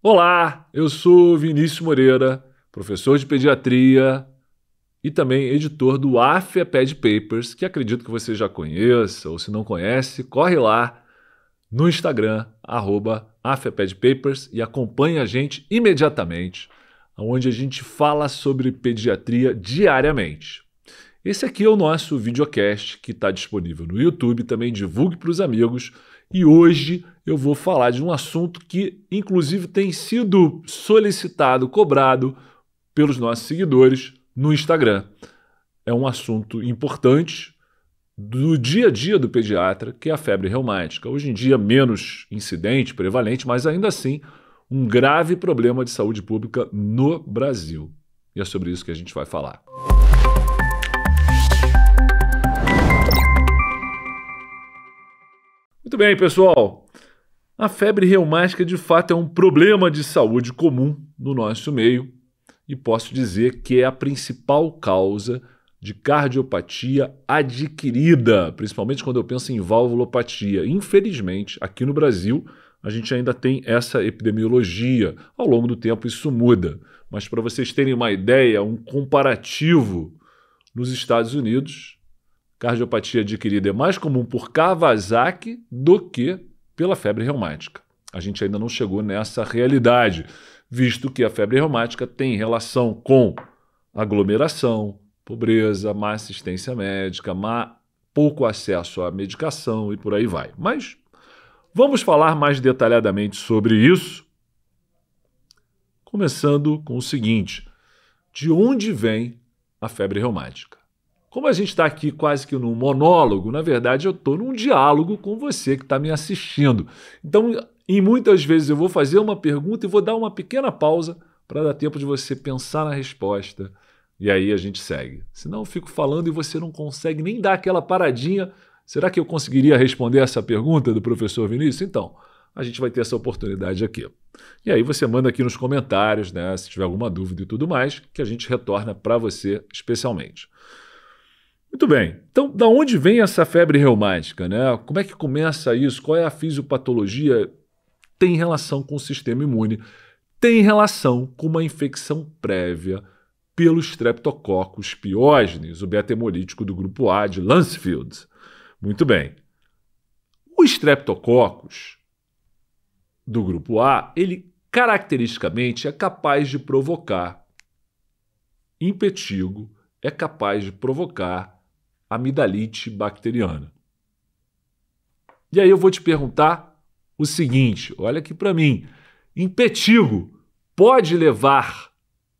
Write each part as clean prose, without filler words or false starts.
Olá, eu sou Vinícius Moreira, professor de pediatria e também editor do AFEPED Papers, que acredito que você já conheça, ou se não conhece, corre lá no Instagram, @AFEPEDPapers, e acompanhe a gente imediatamente, onde a gente fala sobre pediatria diariamente. Esse aqui é o nosso videocast que está disponível no YouTube, também divulgue para os amigos. E hoje eu vou falar de um assunto que, inclusive, tem sido solicitado, cobrado pelos nossos seguidores no Instagram. É um assunto importante do dia a dia do pediatra, que é a febre reumática. Hoje em dia, menos incidente, prevalente, mas ainda assim um grave problema de saúde pública no Brasil. E é sobre isso que a gente vai falar. Muito bem, pessoal. A febre reumática, de fato, é um problema de saúde comum no nosso meio e posso dizer que é a principal causa de cardiopatia adquirida, principalmente quando eu penso em valvulopatia. Infelizmente, aqui no Brasil, a gente ainda tem essa epidemiologia. Ao longo do tempo, isso muda. Mas para vocês terem uma ideia, um comparativo, nos Estados Unidos, cardiopatia adquirida é mais comum por Kawasaki do que pela febre reumática. A gente ainda não chegou nessa realidade, visto que a febre reumática tem relação com aglomeração, pobreza, má assistência médica, pouco acesso à medicação e por aí vai. Mas vamos falar mais detalhadamente sobre isso, começando com o seguinte: de onde vem a febre reumática? Como a gente está aqui quase que num monólogo, na verdade eu estou num diálogo com você que está me assistindo. Então, em muitas vezes eu vou fazer uma pergunta e vou dar uma pequena pausa para dar tempo de você pensar na resposta. E aí a gente segue. Senão eu fico falando e você não consegue nem dar aquela paradinha. Será que eu conseguiria responder essa pergunta do professor Vinícius? Então, a gente vai ter essa oportunidade aqui. E aí você manda aqui nos comentários, né, se tiver alguma dúvida e tudo mais, que a gente retorna para você especialmente. Muito bem, então da onde vem essa febre reumática, né? Como é que começa isso? Qual é a fisiopatologia? Tem relação com o sistema imune, tem relação com uma infecção prévia pelo Streptococcus pyogenes, o beta-hemolítico do grupo A de Lancefield. Muito bem. O Streptococcus do grupo A, ele caracteristicamente é capaz de provocar impetigo, é capaz de provocar amidalite bacteriana. E aí eu vou te perguntar o seguinte, olha aqui para mim, impetigo pode levar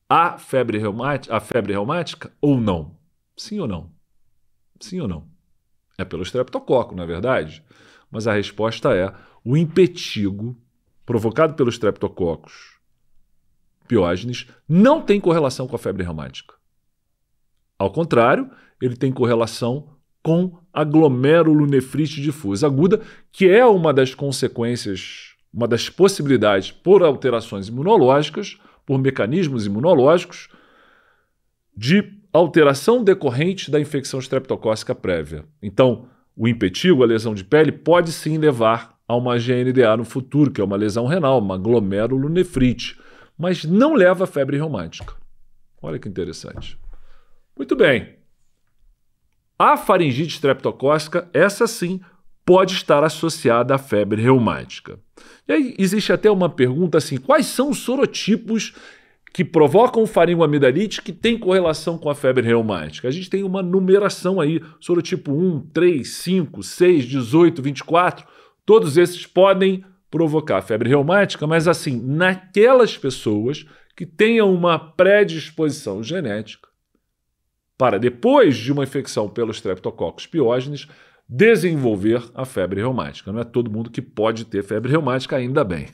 à febre reumática ou não? Sim ou não? Sim ou não? É pelo estreptococo, não é verdade? Mas a resposta é: o impetigo provocado pelos Streptococcus pyogenes não tem correlação com a febre reumática. Ao contrário, ele tem correlação com a glomerulonefrite difusa aguda, que é uma das consequências, uma das possibilidades por alterações imunológicas, por mecanismos imunológicos, de alteração decorrente da infecção estreptocócica prévia. Então, o impetigo, a lesão de pele, pode sim levar a uma GNDA no futuro, que é uma lesão renal, uma glomerulonefrite, mas não leva a febre reumática. Olha que interessante. Muito bem. A faringite estreptocócica, essa sim, pode estar associada à febre reumática. E aí existe até uma pergunta assim: quais são os sorotipos que provocam faringoamidalite que tem correlação com a febre reumática? A gente tem uma numeração aí, sorotipo 1, 3, 5, 6, 18, 24, todos esses podem provocar febre reumática, mas assim, naquelas pessoas que tenham uma predisposição genética para, depois de uma infecção pelo Streptococcus pyogenes, desenvolver a febre reumática. Não é todo mundo que pode ter febre reumática, ainda bem.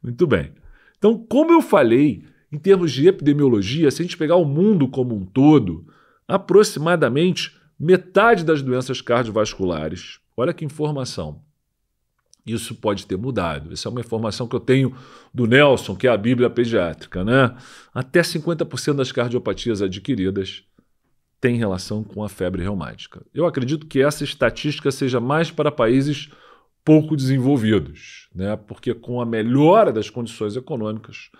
Muito bem. Então, como eu falei, em termos de epidemiologia, se a gente pegar o mundo como um todo, aproximadamente metade das doenças cardiovasculares, olha que informação, isso pode ter mudado. Essa é uma informação que eu tenho do Nelson, que é a Bíblia Pediátrica, né? Até 50% das cardiopatias adquiridas tem relação com a febre reumática. Eu acredito que essa estatística seja mais para países pouco desenvolvidos, né? Porque com a melhora das condições econômicas,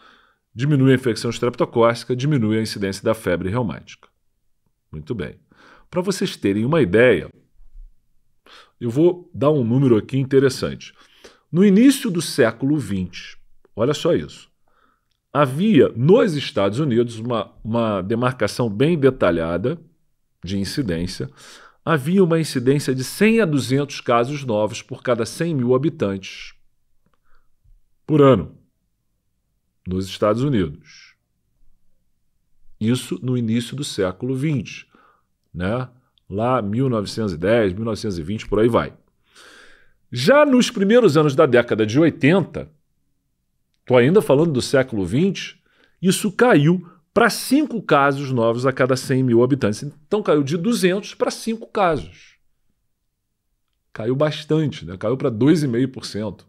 diminui a infecção estreptocócica, diminui a incidência da febre reumática. Muito bem. Para vocês terem uma ideia, eu vou dar um número aqui interessante. No início do século XX, olha só isso, havia nos Estados Unidos uma demarcação bem detalhada de incidência. Havia uma incidência de 100 a 200 casos novos por cada 100 mil habitantes por ano nos Estados Unidos. Isso no início do século XX, né? Lá 1910, 1920, por aí vai. Já nos primeiros anos da década de 80, estou ainda falando do século XX, isso caiu para 5 casos novos a cada 100 mil habitantes. Então caiu de 200 para 5 casos. Caiu bastante, né? Caiu para 2,5%.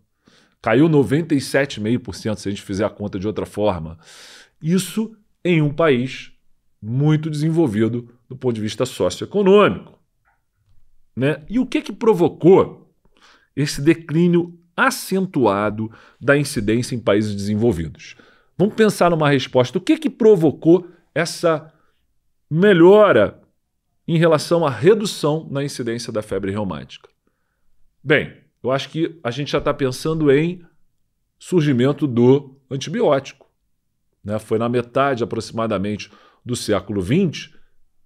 Caiu 97,5% se a gente fizer a conta de outra forma. Isso em um país muito desenvolvido do ponto de vista socioeconômico, né? E o que provocou esse declínio acentuado da incidência em países desenvolvidos? Vamos pensar numa resposta. O que provocou essa melhora em relação à redução na incidência da febre reumática? Bem, eu acho que a gente já está pensando em surgimento do antibiótico, né? Foi na metade aproximadamente do século XX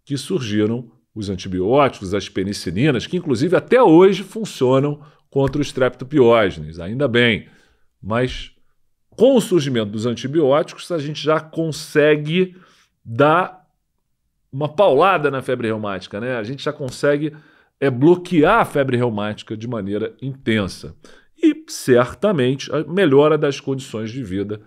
que surgiram os antibióticos, as penicilinas, que inclusive até hoje funcionam contra os streptopiógenes, ainda bem. Mas com o surgimento dos antibióticos, a gente já consegue dar uma paulada na febre reumática, né? A gente já consegue bloquear a febre reumática de maneira intensa. E, certamente, a melhora das condições de vida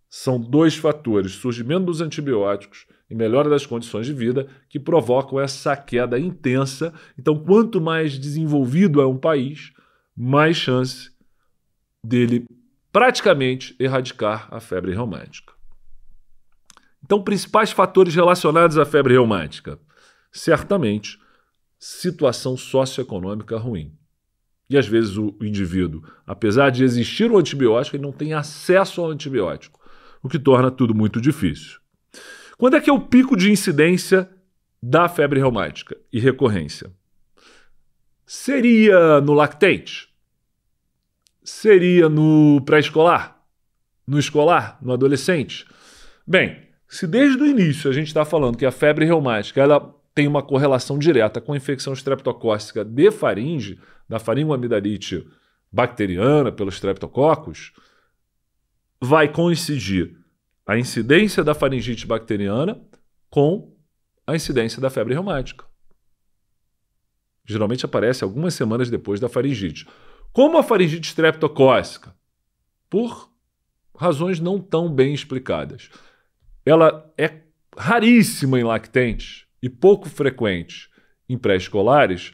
são 2 fatores, surgimento dos antibióticos e melhora das condições de vida, que provocam essa queda intensa. Então, quanto mais desenvolvido é um país, mais chance dele praticamente erradicar a febre reumática. Então, principais fatores relacionados à febre reumática. Certamente, situação socioeconômica ruim. E às vezes o indivíduo, apesar de existir o antibiótico, ele não tem acesso ao antibiótico, o que torna tudo muito difícil. Quando é que é o pico de incidência da febre reumática e recorrência? Seria no lactente? Seria no pré-escolar? No escolar? No adolescente? Bem, se desde o início a gente está falando que a febre reumática ela tem uma correlação direta com a infecção estreptocócica de faringe, da faringoamidalite bacteriana pelos streptococcus, vai coincidir a incidência da faringite bacteriana com a incidência da febre reumática. Geralmente aparece algumas semanas depois da faringite. Como a faringite streptocócica? Por razões não tão bem explicadas. Ela é raríssima em lactentes e pouco frequente em pré-escolares.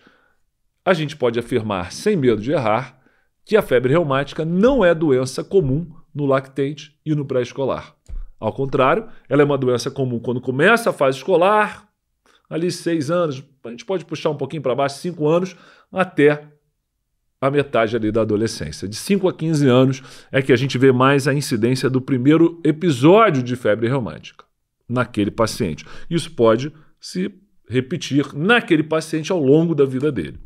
A gente pode afirmar, sem medo de errar, que a febre reumática não é doença comum no lactente e no pré-escolar. Ao contrário, ela é uma doença comum quando começa a fase escolar, ali 6 anos, a gente pode puxar um pouquinho para baixo, 5 anos, até a metade ali da adolescência. De 5 a 15 anos é que a gente vê mais a incidência do primeiro episódio de febre reumática naquele paciente. Isso pode se repetir naquele paciente ao longo da vida dele.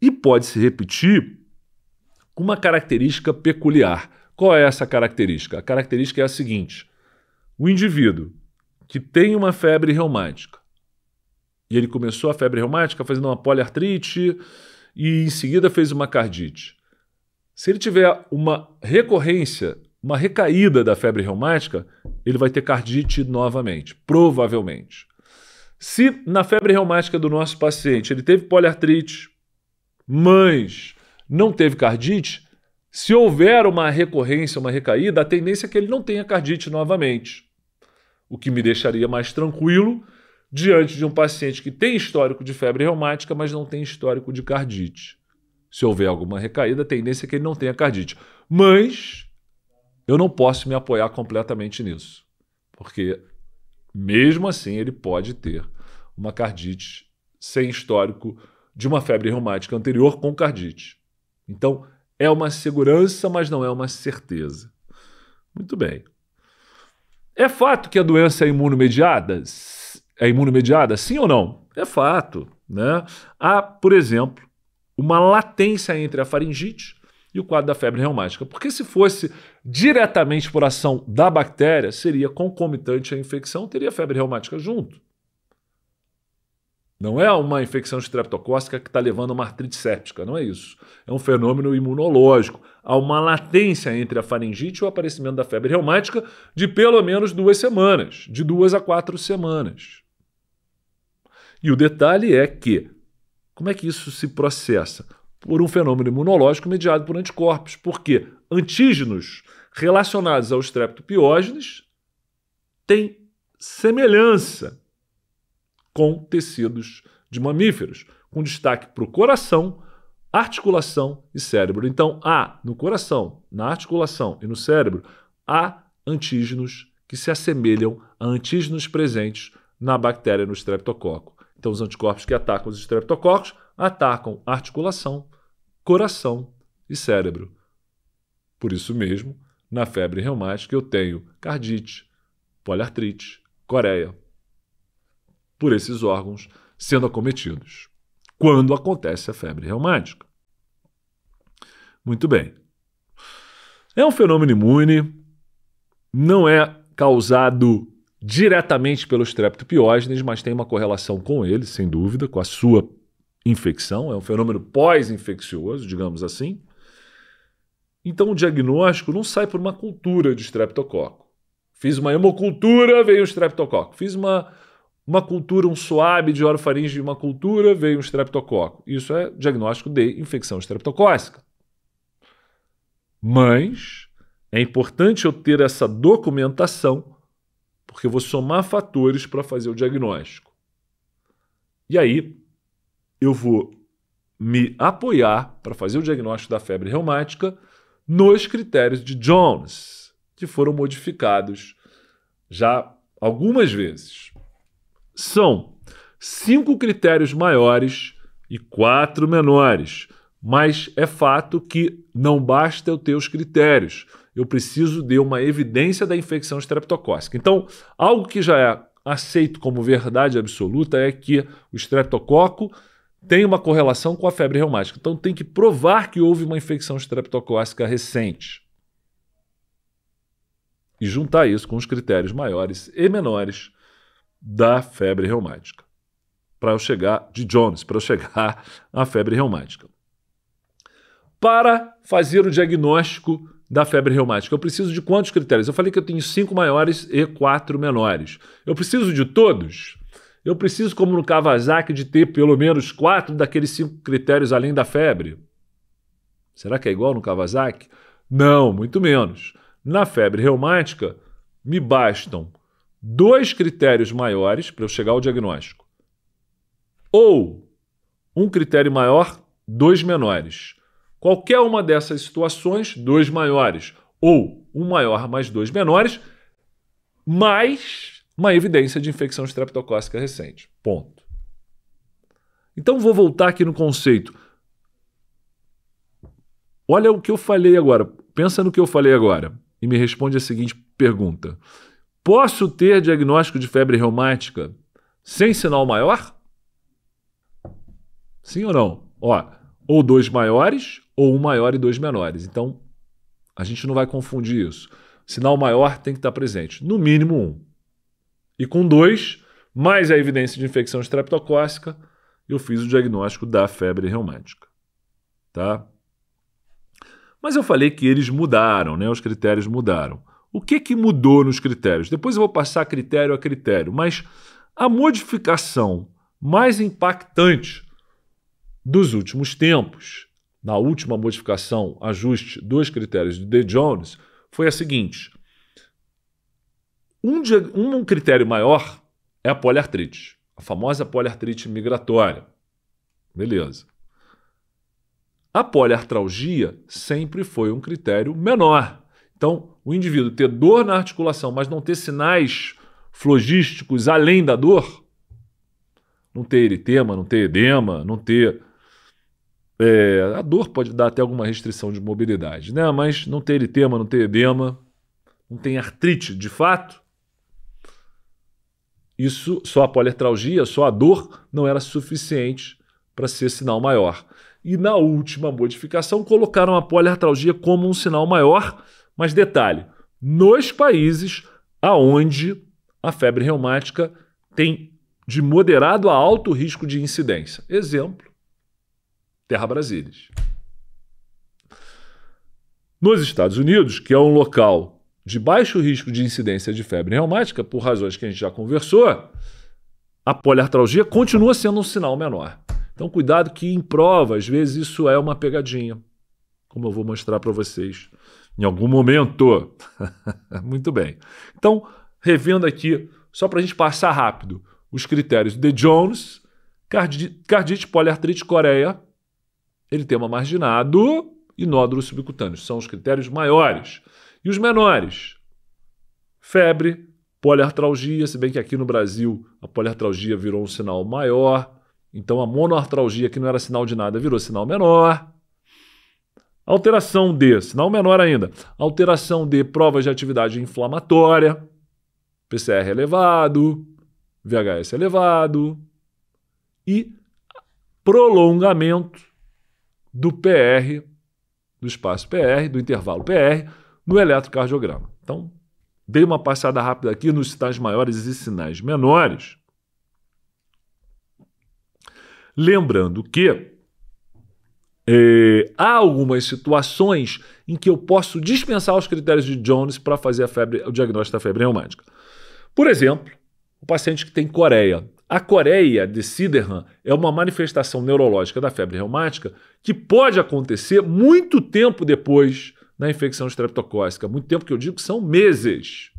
E pode se repetir com uma característica peculiar. Qual é essa característica? A característica é a seguinte: o indivíduo que tem uma febre reumática e ele começou a febre reumática fazendo uma poliartrite e em seguida fez uma cardite. Se ele tiver uma recorrência, uma recaída da febre reumática, ele vai ter cardite novamente, provavelmente. Se na febre reumática do nosso paciente ele teve poliartrite, mas não teve cardite, se houver uma recorrência, uma recaída, a tendência é que ele não tenha cardite novamente. O que me deixaria mais tranquilo diante de um paciente que tem histórico de febre reumática, mas não tem histórico de cardite. Se houver alguma recaída, a tendência é que ele não tenha cardite. Mas eu não posso me apoiar completamente nisso, porque mesmo assim ele pode ter uma cardite sem histórico de uma febre reumática anterior com cardite. Então, é uma segurança, mas não é uma certeza. Muito bem. É fato que a doença é imunomediada? É imunomediada, sim ou não? É fato, né? Há, por exemplo, uma latência entre a faringite e o quadro da febre reumática. Porque se fosse diretamente por ação da bactéria, seria concomitante à infecção, teria febre reumática junto. Não é uma infecção estreptocócica que está levando a uma artrite séptica, não é isso. É um fenômeno imunológico. Há uma latência entre a faringite e o aparecimento da febre reumática de pelo menos 2 semanas, de 2 a 4 semanas. E o detalhe é que, como é que isso se processa? Por um fenômeno imunológico mediado por anticorpos, porque antígenos relacionados aos streptopiógenes têm semelhança com tecidos de mamíferos, com destaque para o coração, articulação e cérebro. Então, há no coração, na articulação e no cérebro, há antígenos que se assemelham a antígenos presentes na bactéria no streptococo. Então, os anticorpos que atacam os streptococos atacam articulação, coração e cérebro. Por isso mesmo, na febre reumática eu tenho cardite, poliartrite, coreia, por esses órgãos sendo acometidos, quando acontece a febre reumática. Muito bem. É um fenômeno imune, não é causado diretamente pelos streptopiógenes, mas tem uma correlação com ele, sem dúvida, com a sua infecção. É um fenômeno pós-infeccioso, digamos assim. Então o diagnóstico não sai por uma cultura de streptococo. Fiz uma hemocultura, veio um streptococo. Fiz uma cultura, um swab de orofaringe de uma cultura, veio um streptococo. Isso é diagnóstico de infecção streptocócica. Mas é importante eu ter essa documentação, porque eu vou somar fatores para fazer o diagnóstico. E aí eu vou me apoiar para fazer o diagnóstico da febre reumática nos critérios de Jones, que foram modificados já algumas vezes. São 5 critérios maiores e 4 menores, mas é fato que não basta eu ter os critérios, eu preciso de uma evidência da infecção streptocócica. Então, algo que já é aceito como verdade absoluta é que o streptococo tem uma correlação com a febre reumática. Então, tem que provar que houve uma infecção streptocócica recente. E juntar isso com os critérios maiores e menores da febre reumática. Para eu chegar, de Jones, para eu chegar à febre reumática. Para fazer o diagnóstico da febre reumática, eu preciso de quantos critérios? Eu falei que eu tenho 5 maiores e 4 menores. Eu preciso de todos? Eu preciso, como no Kawasaki, de ter pelo menos 4 daqueles 5 critérios além da febre? Será que é igual no Kawasaki? Não, muito menos. Na febre reumática, me bastam 2 critérios maiores para eu chegar ao diagnóstico. Ou um critério maior, 2 menores. Qualquer uma dessas situações, 2 maiores. Ou um maior mais 2 menores, mais uma evidência de infecção streptocócica recente. Ponto. Então vou voltar aqui no conceito. Olha o que eu falei agora. Pensa no que eu falei agora. E me responde a seguinte pergunta. Posso ter diagnóstico de febre reumática sem sinal maior? Sim ou não? Ou 2 maiores, ou 1 maior e 2 menores. Então, a gente não vai confundir isso. Sinal maior tem que estar presente. No mínimo 1. E com 2, mais a evidência de infecção streptocócica, eu fiz o diagnóstico da febre reumática. Tá? Mas eu falei que eles mudaram, né? Os critérios mudaram. O que mudou nos critérios? Depois eu vou passar critério a critério, mas a modificação mais impactante dos últimos tempos, na última modificação, ajuste dos critérios de Jones, foi a seguinte. Um critério maior é a poliartrite, a famosa poliartrite migratória. Beleza. A poliartralgia sempre foi um critério menor. Então, o indivíduo ter dor na articulação, mas não ter sinais flogísticos além da dor, não ter eritema, não ter edema, não ter A dor pode dar até alguma restrição de mobilidade, né? Mas não tem eritema, não tem edema, não tem artrite de fato. Isso, só a poliartralgia, só a dor não era suficiente para ser sinal maior. E na última modificação colocaram a poliartralgia como um sinal maior, mas detalhe, nos países aonde a febre reumática tem de moderado a alto risco de incidência. Exemplo, Terra Brasília. Nos Estados Unidos, que é um local de baixo risco de incidência de febre reumática, por razões que a gente já conversou, a poliartralgia continua sendo um sinal menor. Então, cuidado que em prova, às vezes, isso é uma pegadinha, como eu vou mostrar para vocês em algum momento. Muito bem. Então, revendo aqui, só para a gente passar rápido, os critérios de Jones, cardite, poliartrite, coreia, eritema marginado e nódulos subcutâneos. São os critérios maiores. E os menores? Febre, poliartralgia, se bem que aqui no Brasil a poliartralgia virou um sinal maior, então a monoartralgia, que não era sinal de nada, virou sinal menor. Alteração de, sinal menor ainda, alteração de provas de atividade inflamatória, PCR elevado, VHS elevado e prolongamento do PR, do espaço PR, do intervalo PR, no eletrocardiograma. Então, dei uma passada rápida aqui nos sinais maiores e sinais menores. Lembrando que há algumas situações em que eu posso dispensar os critérios de Jones para fazer o diagnóstico da febre reumática. Por exemplo, o paciente que tem coreia. A coreia de Sydenham é uma manifestação neurológica da febre reumática que pode acontecer muito tempo depois da infecção estreptocócica. Muito tempo que eu digo que são meses.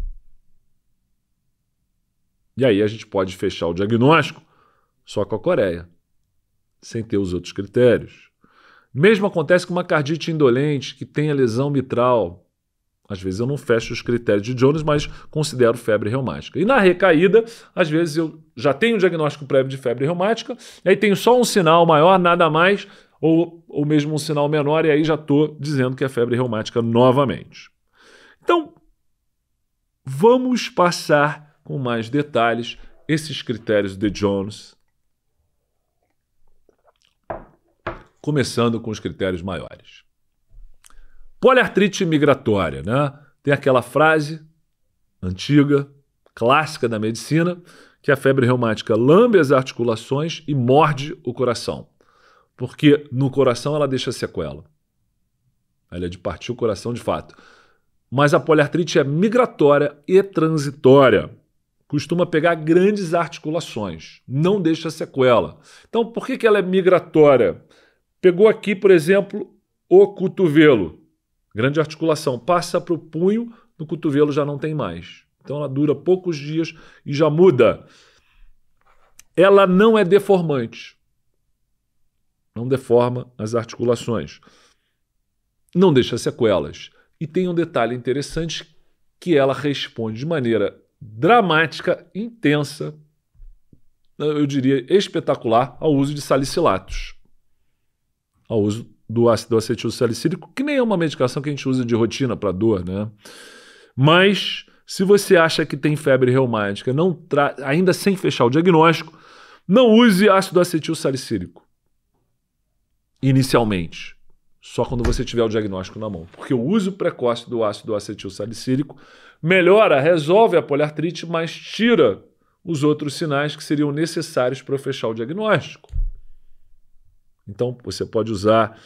E aí a gente pode fechar o diagnóstico só com a coreia, sem ter os outros critérios. Mesmo acontece com uma cardite indolente que tenha lesão mitral. Às vezes eu não fecho os critérios de Jones, mas considero febre reumática. E na recaída, às vezes eu já tenho um diagnóstico prévio de febre reumática, e aí tenho só um sinal maior, nada mais, ou mesmo um sinal menor, e aí já estou dizendo que é febre reumática novamente. Então, vamos passar com mais detalhes esses critérios de Jones, começando com os critérios maiores. Poliartrite migratória, né? Tem aquela frase antiga, clássica da medicina, que a febre reumática lambe as articulações e morde o coração. Porque no coração ela deixa sequela. Ela é de partir o coração de fato. Mas a poliartrite é migratória e transitória. Costuma pegar grandes articulações, não deixa sequela. Então, por que ela é migratória? Pegou aqui, por exemplo, o cotovelo. Grande articulação, passa para o punho, no cotovelo já não tem mais. Então ela dura poucos dias e já muda. Ela não é deformante. Não deforma as articulações. Não deixa sequelas. E tem um detalhe interessante que ela responde de maneira dramática, intensa, eu diria espetacular, ao uso de salicilatos. Ao uso do ácido acetil salicílico, que nem é uma medicação que a gente usa de rotina para dor, né? Mas, se você acha que tem febre reumática, ainda sem fechar o diagnóstico, não use ácido acetil salicílico. Inicialmente. Só quando você tiver o diagnóstico na mão. Porque o uso precoce do ácido acetil salicílico melhora, resolve a poliartrite, mas tira os outros sinais que seriam necessários para fechar o diagnóstico. Então, você pode usar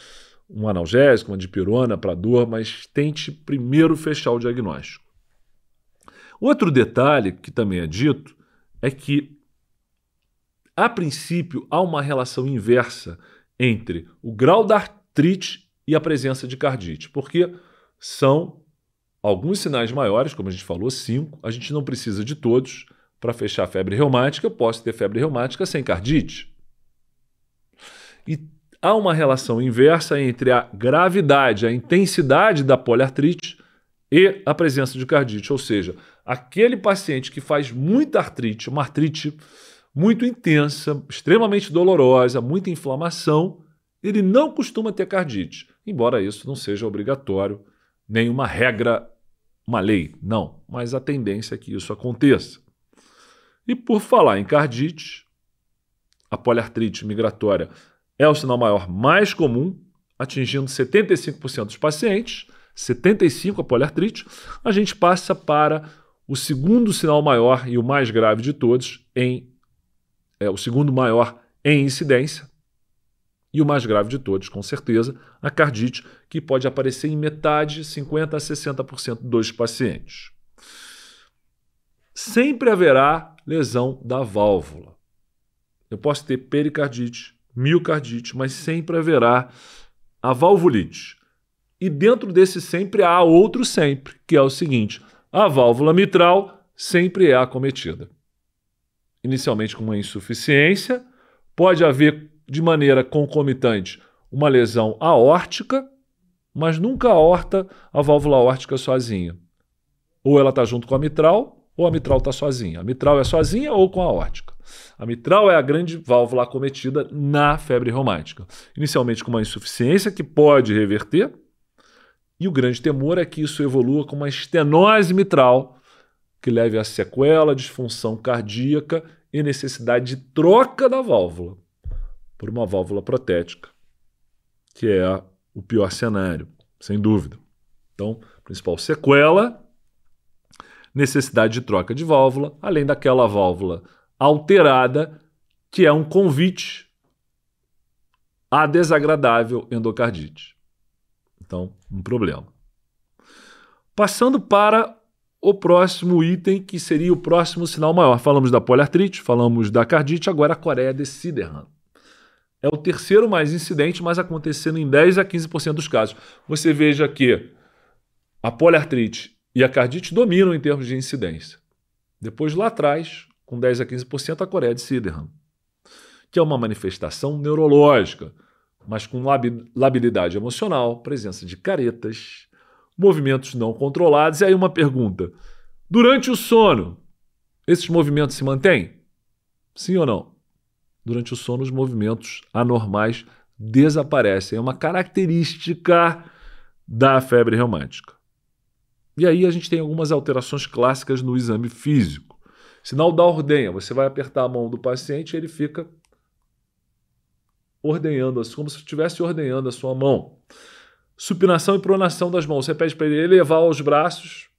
um analgésico, uma dipirona para dor, mas tente primeiro fechar o diagnóstico. Outro detalhe que também é dito é que, a princípio, há uma relação inversa entre o grau da artrite e a presença de cardite, porque são alguns sinais maiores, como a gente falou, 5, a gente não precisa de todos para fechar a febre reumática. Eu posso ter febre reumática sem cardite. E há uma relação inversa entre a gravidade, a intensidade da poliartrite e a presença de cardite. Ou seja, aquele paciente que faz muita artrite, uma artrite muito intensa, extremamente dolorosa, muita inflamação, ele não costuma ter cardite, embora isso não seja obrigatório, nem uma regra, uma lei, não, mas a tendência é que isso aconteça. E por falar em cardite, a poliartrite migratória é o sinal maior mais comum, atingindo 75% dos pacientes, 75% a poliartrite. A gente passa para o segundo sinal maior e o mais grave de todos, o segundo maior em incidência e o mais grave de todos, com certeza, a cardite, que pode aparecer em metade, 50% a 60% dos pacientes. Sempre haverá lesão da válvula. Eu posso ter pericardite, miocardite, mas sempre haverá a valvulite. E dentro desse sempre há outro sempre, que é o seguinte: a válvula mitral sempre é acometida. Inicialmente com uma insuficiência, pode haver de maneira concomitante uma lesão aórtica, mas nunca a válvula aórtica sozinha. Ou ela está junto com a mitral, ou a mitral está sozinha. A mitral é sozinha ou com a aórtica. A mitral é a grande válvula acometida na febre reumática. Inicialmente com uma insuficiência que pode reverter, e o grande temor é que isso evolua com uma estenose mitral, que leve a sequela, disfunção cardíaca e necessidade de troca da válvula por uma válvula protética, que é o pior cenário, sem dúvida. Então, principal sequela, necessidade de troca de válvula, além daquela válvula alterada, que é um convite à desagradável endocardite. Então, um problema. Passando para o próximo item, que seria o próximo sinal maior. Falamos da poliartrite, falamos da cardite, agora a coreia de Sydenham. É o terceiro mais incidente, mas acontecendo em 10% a 15% dos casos. Você veja que a poliartrite e a cardite dominam em termos de incidência. Depois, lá atrás, com 10% a 15%, a coreia de Sydenham, que é uma manifestação neurológica, mas com labilidade emocional, presença de caretas, movimentos não controlados. E aí uma pergunta: durante o sono, esses movimentos se mantêm? Sim ou não? Durante o sono, os movimentos anormais desaparecem. É uma característica da febre reumática. E aí a gente tem algumas alterações clássicas no exame físico. Sinal da ordenha. Você vai apertar a mão do paciente e ele fica ordenhando, como se estivesse ordenhando a sua mão. Supinação e pronação das mãos. Você pede para ele elevar os braços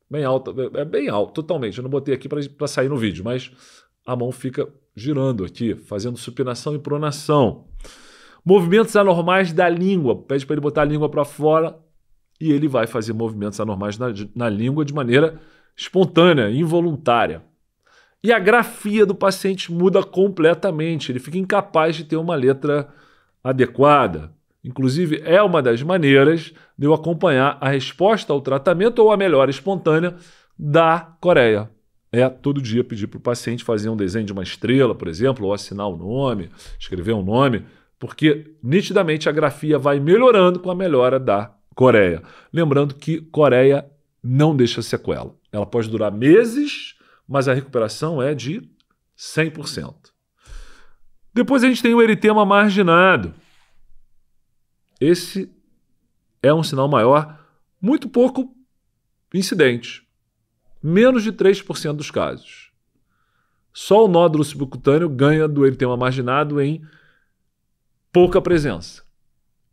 bem alto, é bem alto, totalmente. Eu não botei aqui para sair no vídeo, mas a mão fica girando aqui, fazendo supinação e pronação. Movimentos anormais da língua. Pede para ele botar a língua para fora e ele vai fazer movimentos anormais na língua de maneira espontânea, involuntária. E a grafia do paciente muda completamente. Ele fica incapaz de ter uma letra adequada. Inclusive, é uma das maneiras de eu acompanhar a resposta ao tratamento ou a melhora espontânea da coreia. É todo dia pedir para o paciente fazer um desenho de uma estrela, por exemplo, ou assinar o nome, escrever um nome, porque nitidamente a grafia vai melhorando com a melhora da coreia. Lembrando que coreia não deixa sequela. Ela pode durar meses, mas a recuperação é de 100%. Depois a gente tem o eritema marginado. Esse é um sinal maior, muito pouco incidente. Menos de 3% dos casos. Só o nódulo subcutâneo ganha do eritema marginado em pouca presença.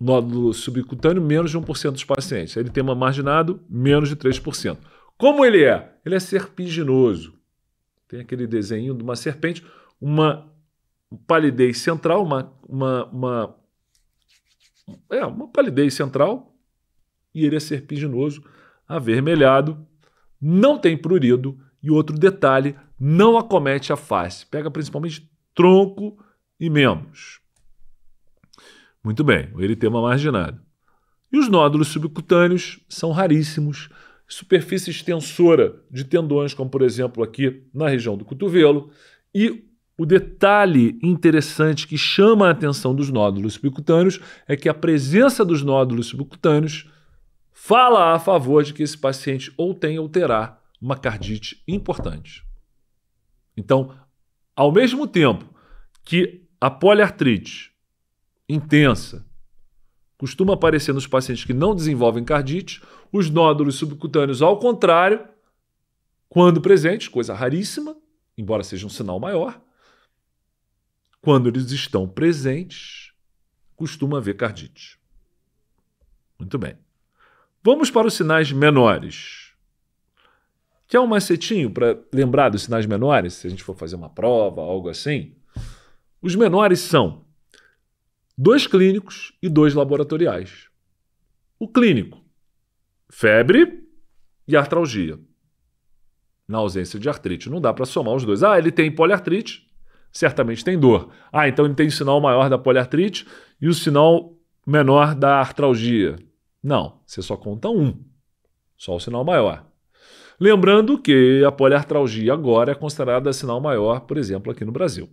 Nódulo subcutâneo, menos de 1% dos pacientes. Eritema marginado, menos de 3%. Como ele é? Ele é serpiginoso. Tem aquele desenho de uma serpente, uma palidez central, uma palidez central, e ele é serpiginoso, avermelhado, não tem prurido, e outro detalhe, não acomete a face, pega principalmente tronco e membros. Muito bem, o eritema marginado. E os nódulos subcutâneos são raríssimos, superfície extensora de tendões, como por exemplo aqui na região do cotovelo, e o detalhe interessante que chama a atenção dos nódulos subcutâneos é que a presença dos nódulos subcutâneos fala a favor de que esse paciente ou tem ou terá uma cardite importante. Então, ao mesmo tempo que a poliartrite intensa. Costuma aparecer nos pacientes que não desenvolvem cardite, os nódulos subcutâneos, ao contrário, quando presentes, coisa raríssima, embora seja um sinal maior, quando eles estão presentes, costuma haver cardite. Muito bem. Vamos para os sinais menores. Quer um macetinho para lembrar dos sinais menores, se a gente for fazer uma prova, algo assim? Os menores são 2 clínicos e 2 laboratoriais. O clínico, febre e artralgia. Na ausência de artrite, não dá para somar os dois. Ah, ele tem poliartrite, certamente tem dor. Ah, então ele tem o sinal maior da poliartrite e o sinal menor da artralgia. Não, você só conta um, só o sinal maior. Lembrando que a poliartralgia agora é considerada sinal maior, por exemplo, aqui no Brasil.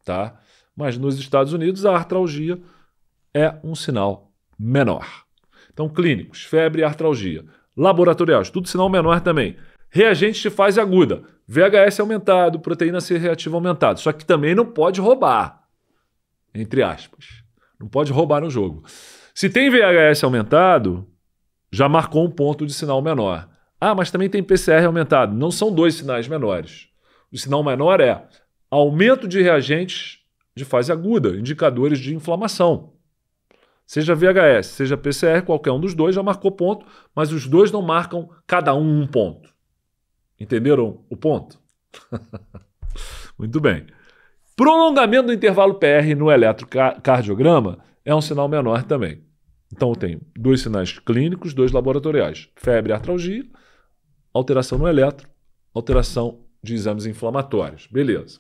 Tá? Mas nos Estados Unidos a artralgia é um sinal menor. Então, clínicos, febre e artralgia. Laboratoriais, tudo sinal menor também. Reagentes de fase aguda, VHS aumentado, proteína C reativa aumentado. Só que também não pode roubar, entre aspas. Não pode roubar no jogo. Se tem VHS aumentado, já marcou um ponto de sinal menor. Ah, mas também tem PCR aumentado. Não são 2 sinais menores. O sinal menor é aumento de reagentes de fase aguda, indicadores de inflamação. Seja VHS, seja PCR, qualquer um dos dois já marcou ponto, mas os dois não marcam cada um ponto. Entenderam o ponto? Muito bem. Prolongamento do intervalo PR no eletrocardiograma é um sinal menor também. Então eu tenho 2 sinais clínicos, 2 laboratoriais. Febre e artralgia, alteração no eletro, alteração de exames inflamatórios. Beleza.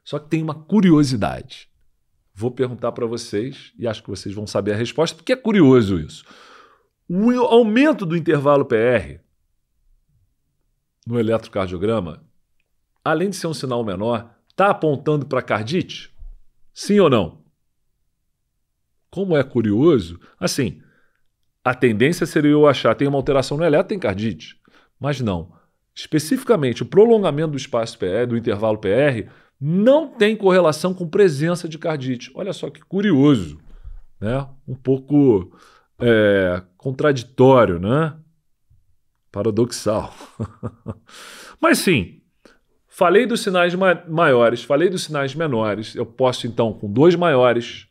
Só que tem uma curiosidade. Vou perguntar para vocês e acho que vocês vão saber a resposta, porque é curioso isso. O aumento do intervalo PR no eletrocardiograma, além de ser um sinal menor, está apontando para cardite? Sim ou não? Como é curioso, assim, a tendência seria eu achar tem uma alteração no eletro, tem cardite. Mas não. Especificamente, o prolongamento do espaço PR, do intervalo PR, não tem correlação com presença de cardite. Olha só que curioso, né? Um pouco contraditório, né? Paradoxal. Mas sim, falei dos sinais maiores, falei dos sinais menores. Eu posso, então, com 2 maiores,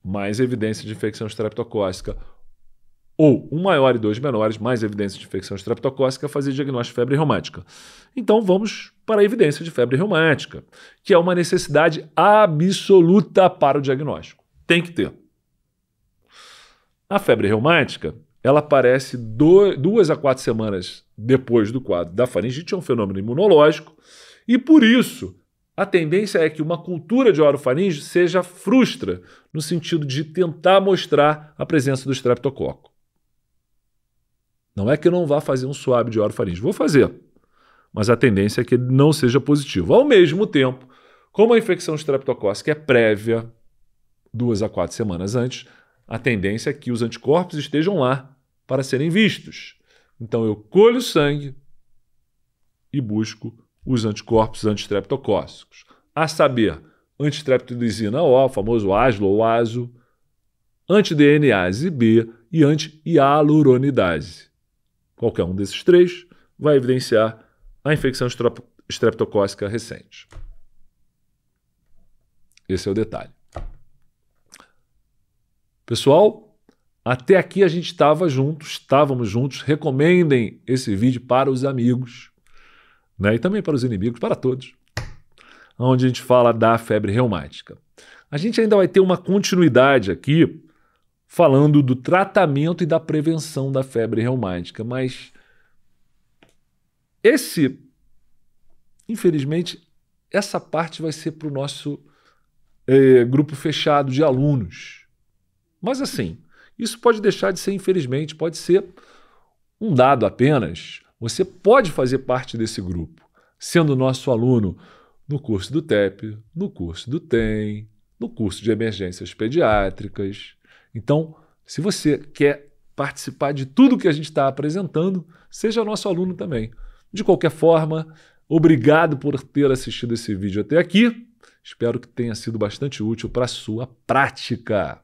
mais evidência de infecção estreptocócica, ou 1 maior e 2 menores, mais evidência de infecção estreptocócica, fazer diagnóstico de febre reumática. Então vamos para a evidência de febre reumática, que é uma necessidade absoluta para o diagnóstico. Tem que ter. A febre reumática, ela aparece 2 a 4 semanas depois do quadro da faringite, é um fenômeno imunológico, e por isso a tendência é que uma cultura de orofaringe seja frustra, no sentido de tentar mostrar a presença do estreptococo. Não é que eu não vá fazer um swab de orofaringe, vou fazer, mas a tendência é que ele não seja positivo. Ao mesmo tempo, como a infecção estreptocócica é prévia, 2 a 4 semanas antes, a tendência é que os anticorpos estejam lá para serem vistos. Então eu colho sangue e busco os anticorpos antiestreptocócicos. A saber, antistreptolizina O, o famoso ASLO ou ASO, anti-DNase B e anti-hialuronidase. Qualquer um desses 3 vai evidenciar a infecção estreptocócica recente. Esse é o detalhe. Pessoal, até aqui a gente estávamos juntos. Recomendem esse vídeo para os amigos, né? E também para os inimigos, para todos, onde a gente fala da febre reumática. A gente ainda vai ter uma continuidade aqui falando do tratamento e da prevenção da febre reumática, mas infelizmente, essa parte vai ser para o nosso grupo fechado de alunos. Mas assim, isso pode deixar de ser infelizmente, pode ser um dado apenas. Você pode fazer parte desse grupo, sendo nosso aluno no curso do TEP, no curso do TEM, no curso de emergências pediátricas. Então, se você quer participar de tudo que a gente está apresentando, seja nosso aluno também. De qualquer forma, obrigado por ter assistido esse vídeo até aqui. Espero que tenha sido bastante útil para a sua prática.